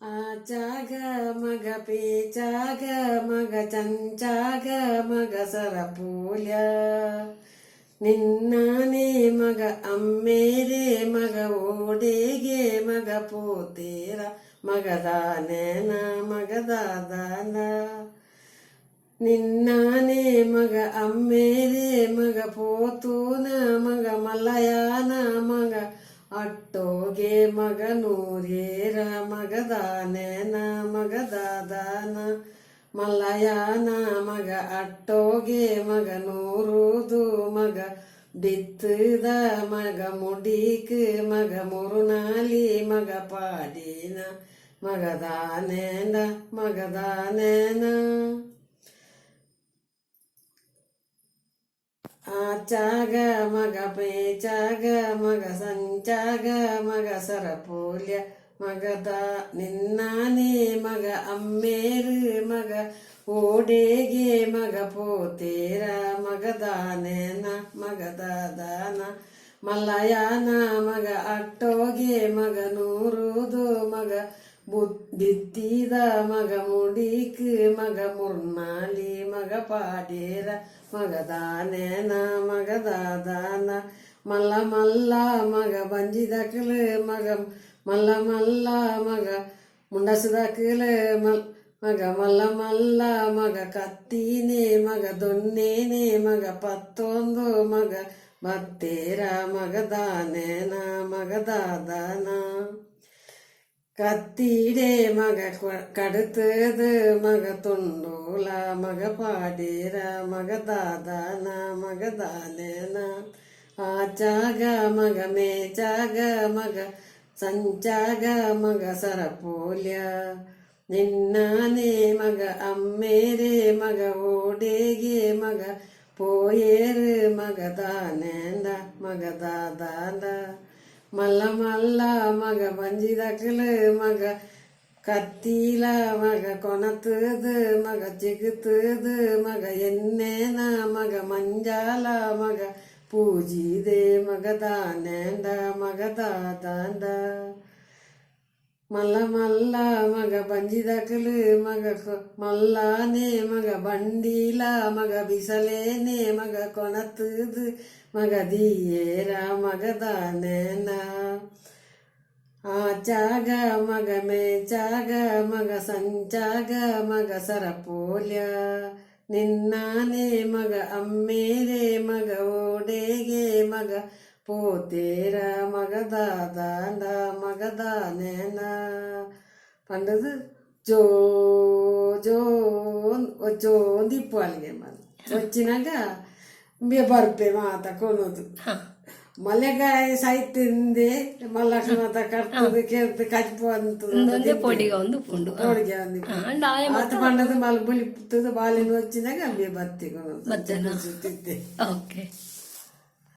ಆಚಾಗ ಮಗ ಪೇಚಾಗ ಮಗ ಚಂಚಾಗ ಮಗ ಸರಪೂಲ್ಯ ನಿನ್ನಾನೇ ಮಗ ಅಮ್ಮೇರೆ ಮಗ ಓಡೆಗೆ ಮಗ ಪೋತೇರ ಮಗದಾನೇನ ಮಗದಾದಾನ ನಿನ್ನಾನೇ ಮಗ ಅಮ್ಮೇರೆ ಮಗ ಪೋತೂನ ಮಗ ಮಲ್ಲಯಾನ ಮಗ ಅಟ್ಟೋಗೆ ಮಗ ನೂರೇರ ಮಗದಾನೇನ ಮಗದಾದಾನ ಮಲ್ಲಯಾನ ಮಗ ಅಟ್ಟೋಗೆ ಮಗ ನೂರುದು ಮಗ ಬಿತ್ತದ ಮಗ ಮುಡೀಕ್ ಮಗ ಮುರುನಾಲಿ ಮಗ ಪಾಡಿನ ಮಗದಾನೇನ ಮಗದಾನೇನ ಆಚಾಗ ಮಗ ಪೇಚಾಗ ಮಗ ಸಂಚಾಗ ಮಗ ಸರಪೂಲ್ಯ ಮಗದ ನಿನ್ನಾನೇ ಮಗ ಅಮ್ಮೇರು ಮಗ ಓಡೆಗೆ ಮಗ ಪೋತೇರ ಮಗದಾನೇನ ಮಗದಾದಾನ ಮಲ್ಲಯಾನ ಮಗ ಅಟ್ಟೋಗೆ ಮಗ ನೂರುದು ಮಗ ಬಿತ್ತಿದ ಮಗ ಮುಡೀಕ್ ಮಗ ಮುರ್ನಾಲಿ ಮಗ ಪಾಡೇರ ಮಗದಾನೇನ ಮಗದಾದಾನ ಮಲ್ಲ ಮಲ್ಲ ಮಗ ಬಂಜಿದಕಲ ಮಗ ಮಲ್ಲ ಮಲ್ಲ ಮಗ ಮುಂಡಸದಕಲ ಮಗ ಮಲ್ಲ ಮಲ್ಲ ಮಗ ಕತ್ತೀನೆ ಮಗ ದೊನ್ನೇನೆ ಮಗ ಪತ್ತೊಂದು ಮಗ ಬತ್ತೇರ ಮಗದಾನೇನ ಮಗದಾದಾನ ಕತ್ತೀಡೆ ಮಗ ಕಡುತ್ತದು ಮಗ ತುಂಡೂಲ ಮಗ ಪಾಡೇರ ಮಗದಾದಾನ ಮಗದಾನೇನ ಆಚಾಗ ಮಗ ಮೇಚಾಗ ಮಗ ಸಂಚಾಗ ಮಗ ಸರಪೂಲ್ಯ ನಿನ್ನಾನೇ ಮಗ ಅಮ್ಮೇರೆ ಮಗ ಓಡೆಗೆ ಮಗ ಪೋಯೇರು ಮಗದಾನೇಂದ ಮಗದಾದಾನ ಮಲ್ಲ ಮಲ್ಲ ಮಗ ಬಂಜಿದಕಲ ಮಗ ಕತ್ತೀಲ ಮಗ ಕೊನತದು ಮಗ ಚಿಗುತದು ಮಗ ಎನ್ನೇನ ಮಗ ಮಂಜಾಲ ಮಗ ಪೂಜಿದೆ ಮಗದಾನೇಂದ ಮಗದಾದಾಂದ ಮಲ್ಲ ಮಲ್ಲ ಮಗ ಬಂಜಿದಕಲು ಮಗ ಮಲ್ಲಾನೆ ಮಗ ಬಂಡೀಲ ಮಗ ಬಿಸಲೇನೆ ಮಗ ಕೊನತದು ಮಗ ದಿಯೇರ ಮಗದಾನೇನ ಆಚಾಗ ಮಗ ಮೇಚಾಗ ಮಗ ಸಂಚಾಗ ಮಗ ಸರಪೂಲ್ಯ ನಿನ್ನಾನೇ ಮಗ ಅಮ್ಮೇರೆ ಮಗ ಓಡೆಗೆ ಮಗ ಪೋತೇರ ಮಗದಾದಾಂದ ಮಗದಾನೇನ ಪಂಡದು ಜೋ ಜೋ ಜೋಂದಿಪ್ಪು ಅಲ್ಲಿಗೆ వచ్చినాక ಬರ್ಪೆ ಮಾತ ಕೊನೋದು ಮಳೆಗಾಯ ಸಾಯ್ತಿಂದೆ ಮಲ್ಲಕ ಮಾತ ಕರ್ತದೆ ಕೇಳ್ತು ಕಜ್ಪು ಅಂತ పొడిగా ఉంది పుండు పొడిగా ఉంది ಆತ ಪಂಡದು ಮಲ್ ಬುಳಿ ಬಾಲಿನ వచ్చిನಾಗ ಬತ್ತಿ ಕೊನೋದು ఓకే